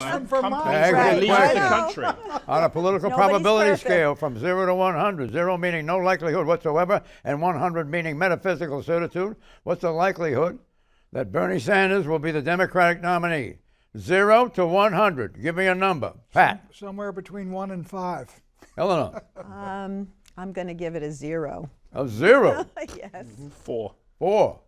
I'm from Right, my leave Right. the I country. On a political Nobody's probability perfect. scale from 0 to 100, 0 meaning no likelihood whatsoever, and 100 meaning metaphysical certitude, what's the likelihood that Bernie Sanders will be the Democratic nominee? 0 to 100. Give me a number. Pat. somewhere between 1 and 5. Eleanor. I'm going to give it a 0. A 0. Yes. 4. 4.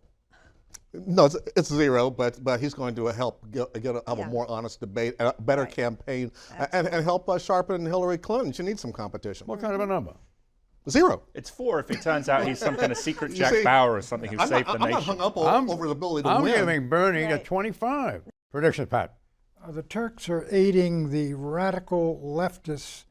No, it's 0, but he's going to help have Yeah. a more honest debate, a better Right. campaign, and help sharpen Hillary Clinton. She needs some competition. What kind of a number? 0. It's 4 if it turns out he's some kind of secret You Jack see, Bauer or something who I'm saved not, the I'm not nation. hung up over the ability to I'm win. giving Bernie a Right. 25. Prediction, Pat. The Turks are aiding the radical leftists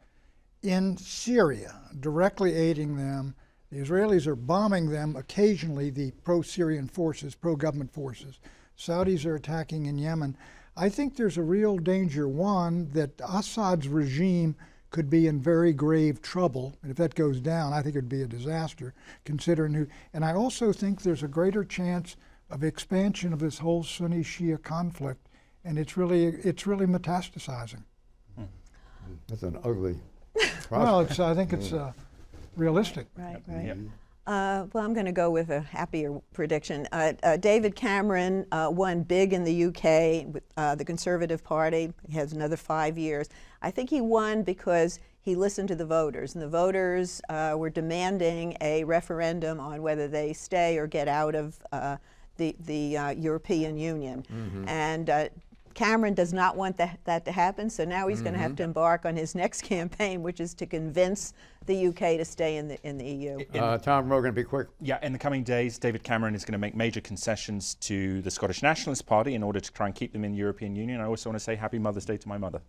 in Syria, directly aiding them. The Israelis are bombing them occasionally, the pro-Syrian forces, pro-government forces. Saudis are attacking in Yemen. I think there's a real danger, one, that Assad's regime could be in very grave trouble. And if that goes down, I think it would be a disaster, considering who. And I also think there's a greater chance of expansion of this whole Sunni-Shia conflict, and it's really metastasizing. That's an ugly Well, prospect. I think it's realistic. Right, right. Yep. Well, I'm going to go with a happier prediction. David Cameron won big in the UK with the Conservative Party. He has another 5 years. I think he won because he listened to the voters, and the voters were demanding a referendum on whether they stay or get out of the European Union. And Cameron does not want that to happen, so now he's going to have to embark on his next campaign, which is to convince the UK to stay in the EU. Tom Rogan, be quick. Yeah, in the coming days, David Cameron is going to make major concessions to the Scottish Nationalist Party in order to try and keep them in the European Union. I also want to say Happy Mother's Day to my mother.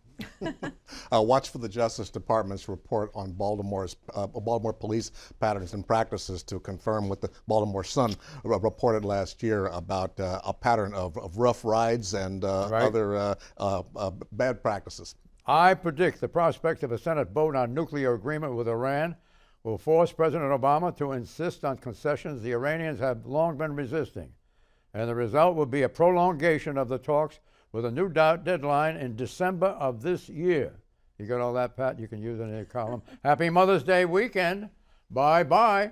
Watch for the Justice Department's report on Baltimore police patterns and practices to confirm what the Baltimore Sun reported last year about a pattern of rough rides and other bad practices. I predict the prospect of a Senate vote on nuclear agreement with Iran will force President Obama to insist on concessions the Iranians have long been resisting. And the result will be a prolongation of the talks with a new deadline in December of this year. You got all that, Pat? You can use it in your column. Happy Mother's Day weekend. Bye-bye.